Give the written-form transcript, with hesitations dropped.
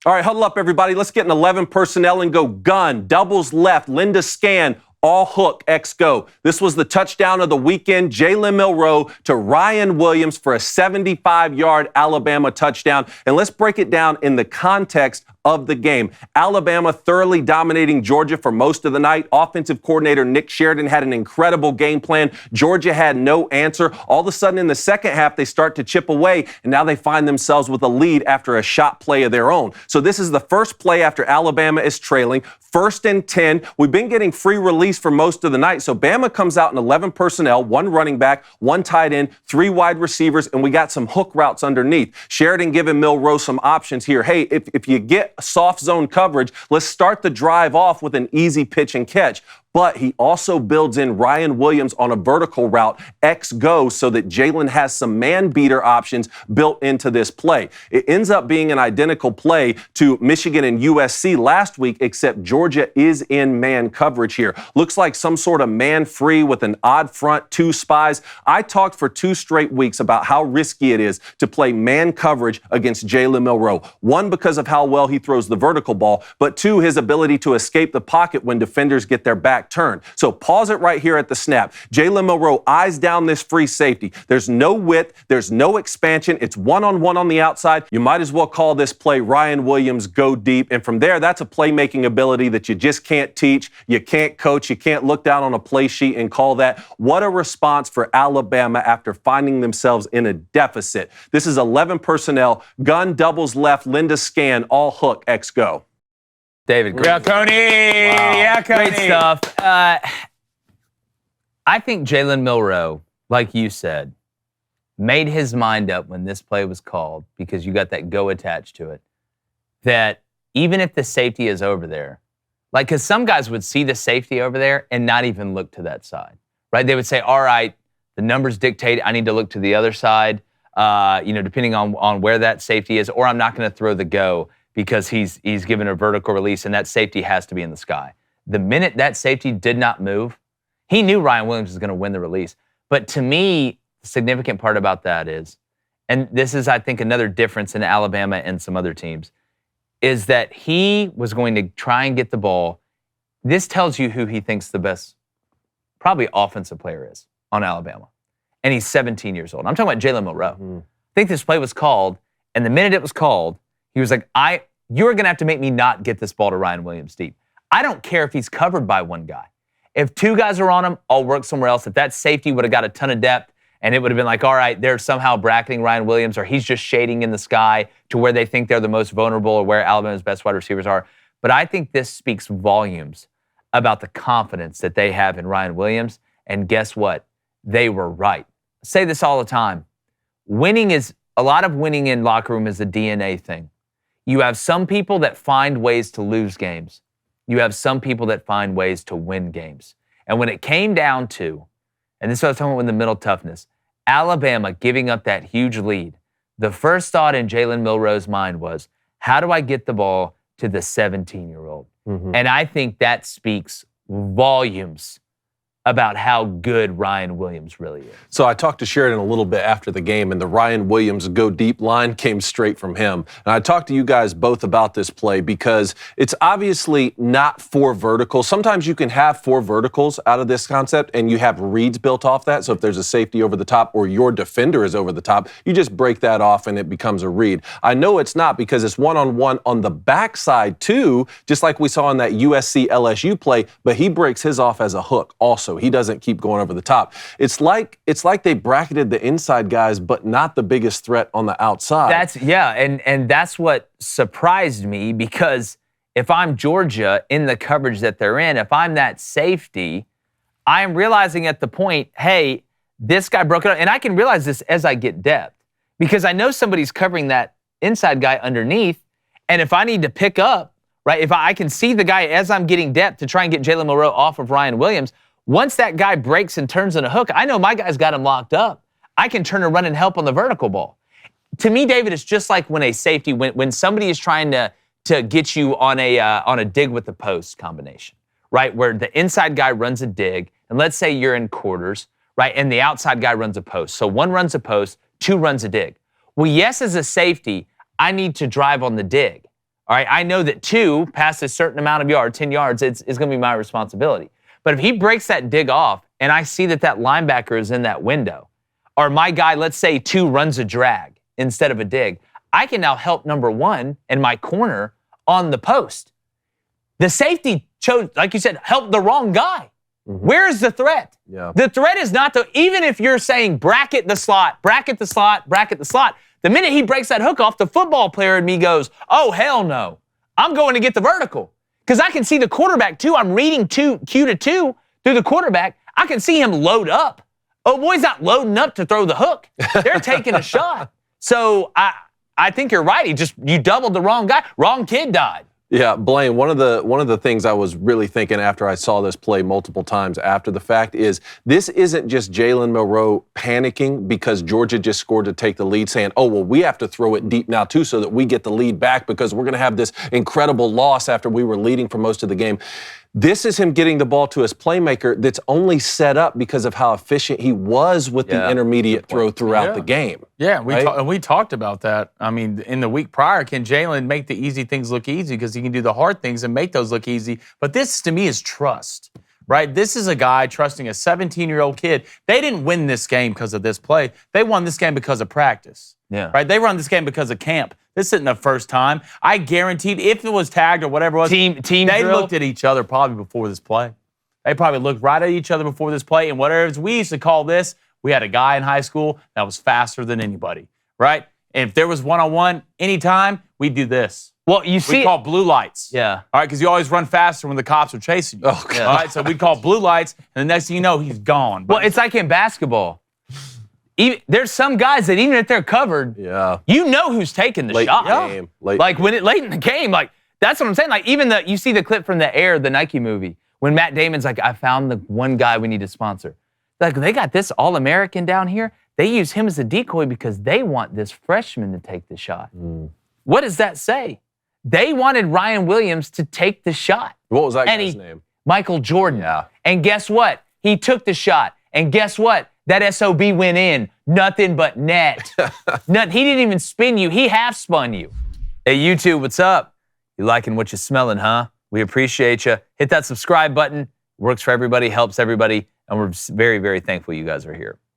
All right, huddle up, everybody. Let's get an 11 personnel and go gun, doubles left, Linda scan, all hook, X go. This was the touchdown of the weekend. Jalen Milroe to Ryan Williams for a 75-yard Alabama touchdown. And let's break it down in the context of the game. Alabama thoroughly dominating Georgia for most of the night. Offensive coordinator Nick Sheridan had an incredible game plan. Georgia had no answer. All of a sudden in the second half, they start to chip away, and now they find themselves with a lead after a shot play of their own. So this is the first play after Alabama is trailing. 1st and 10. We've been getting free release for most of the night. So Bama comes out in 11 personnel, 1 running back, 1 tight end, 3 wide receivers, and we got some hook routes underneath. Sheridan giving Milroe some options here. Hey, if you get soft zone coverage, let's start the drive off with an easy pitch and catch. But he also builds in Ryan Williams on a vertical route, X go, so that Jalen has some man beater options built into this play. It ends up being an identical play to Michigan and USC last week, except Georgia is in man coverage here. Looks like some sort of man free with an odd front, 2 spies. I talked for 2 straight weeks about how risky it is to play man coverage against Jalen Milroe. 1, because of how well he throws the vertical ball, but 2, his ability to escape the pocket when defenders get their back turn. So pause it right here at the snap. Jalen Milroe eyes down this free safety. There's no width. There's no expansion. It's one-on-one on the outside. You might as well call this play Ryan Williams go deep. And from there, that's a playmaking ability that you just can't teach. You can't coach. You can't look down on a play sheet and call that. What a response for Alabama after finding themselves in a deficit. This is 11 personnel, gun doubles left, Linda scan, all hook, X go. David, great. Yeah, Coney. Wow. Yeah, Coney. Great stuff. I think Jalen Milroe, like you said, made his mind up when this play was called, because you got that go attached to it, that even if the safety is over there, like, because some guys would see the safety over there and not even look to that side, right? They would say, all right, the numbers dictate I need to look to the other side, depending on where that safety is, or I'm not going to throw the go, because he's given a vertical release and that safety has to be in the sky. The minute that safety did not move, he knew Ryan Williams was going to win the release. But to me, the significant part about that is, and this is, I think, another difference in Alabama and some other teams, is that he was going to try and get the ball. This tells you who he thinks the best, probably offensive player is on Alabama. And he's 17 years old. I'm talking about Jalen Milroe. Mm-hmm. I think this play was called, and the minute it was called, he was like, you're going to have to make me not get this ball to Ryan Williams deep. I don't care if he's covered by 1 guy. If 2 guys are on him, I'll work somewhere else. If that safety would have got a ton of depth and it would have been like, all right, they're somehow bracketing Ryan Williams, or he's just shading in the sky to where they think they're the most vulnerable, or where Alabama's best wide receivers are. But I think this speaks volumes about the confidence that they have in Ryan Williams. And guess what? They were right. I say this all the time. A lot of winning in locker room is a DNA thing. You have some people that find ways to lose games. You have some people that find ways to win games. And when it came down to, and this is what I was talking about with the mental toughness, Alabama giving up that huge lead, the first thought in Jalen Milroe's mind was, how do I get the ball to the 17-year-old? Mm-hmm. And I think that speaks volumes about how good Ryan Williams really is. So I talked to Sheridan a little bit after the game, and the Ryan Williams go deep line came straight from him. And I talked to you guys both about this play because it's obviously not 4 verticals. Sometimes you can have 4 verticals out of this concept, and you have reads built off that. So if there's a safety over the top or your defender is over the top, you just break that off and it becomes a read. I know it's not, because it's one-on-one on the backside too, just like we saw in that USC LSU play, but he breaks his off as a hook also. He doesn't keep going over the top. It's like they bracketed the inside guys, but not the biggest threat on the outside. And that's what surprised me, because if I'm Georgia in the coverage that they're in, if I'm that safety, I am realizing at the point, hey, this guy broke it up. And I can realize this as I get depth, because I know somebody's covering that inside guy underneath. And if I need to pick up, right, if I can see the guy as I'm getting depth to try and get Jalen Milroe off of Ryan Williams, once that guy breaks and turns on a hook, I know my guy's got him locked up. I can turn and run and help on the vertical ball. To me, David, it's just like when a safety, when somebody is trying to get you on a dig with the post combination, right, where the inside guy runs a dig, and let's say you're in quarters, right, and the outside guy runs a post. So 1 runs a post, 2 runs a dig. Well, yes, as a safety, I need to drive on the dig. All right, I know that 2 past a certain amount of yards, 10 yards, it's going to be my responsibility. But if he breaks that dig off and I see that linebacker is in that window, or my guy, let's say 2 runs a drag instead of a dig, I can now help number 1 and my corner on the post. The safety chose, like you said, help the wrong guy. Mm-hmm. Where's the threat? Yeah. The threat is not even if you're saying bracket the slot, bracket the slot, bracket the slot, the minute he breaks that hook off, the football player in me goes, oh, hell no. I'm going to get the vertical. Because I can see the quarterback too. I'm reading Q to 2 through the quarterback. I can see him load up. Oh, boy's not loading up to throw the hook. They're taking a shot. So I think you're right. You doubled the wrong guy. Wrong kid died. Yeah, Blaine, one of the things I was really thinking after I saw this play multiple times after the fact is this isn't just Jalen Milroe panicking because Georgia just scored to take the lead, saying, oh, well, we have to throw it deep now too so that we get the lead back because we're going to have this incredible loss after we were leading for most of the game. This is him getting the ball to his playmaker that's only set up because of how efficient he was with the intermediate throw throughout the game. Yeah, we talked about that. I mean, in the week prior, can Jalen make the easy things look easy because he can do the hard things and make those look easy? But this, to me, is trust, right? This is a guy trusting a 17-year-old kid. They didn't win this game because of this play. They won this game because of practice. Yeah. Right? They won this game because of camp. This isn't the first time. I guaranteed if it was tagged or whatever it was, team they drill. looked at each other probably before this play. They probably looked right at each other before this play. And whatever we used to call this, we had a guy in high school that was faster than anybody, right? And if there was one-on-one anytime, we'd do this. Well, you see, we'd call blue lights. Yeah. All right, because you always run faster when the cops are chasing you. Oh, God. All right, so we'd call blue lights, and the next thing you know, he's gone. Well, it's like in basketball. There's some guys that even if they're covered, you know who's taking the shot. Like late in the game, like that's what I'm saying. Like even you see the clip from the Air, the Nike movie, when Matt Damon's like, I found the one guy we need to sponsor. Like they got this All-American down here. They use him as a decoy because they want this freshman to take the shot. What does that say? They wanted Ryan Williams to take the shot. What was that guy's name? Michael Jordan. Yeah. And guess what? He took the shot. And guess what? That SOB went in. Nothing but net. He didn't even spin you. He half spun you. Hey, YouTube, what's up? You liking what you're smelling, huh? We appreciate you. Hit that subscribe button. Works for everybody, helps everybody. And we're very, very thankful you guys are here.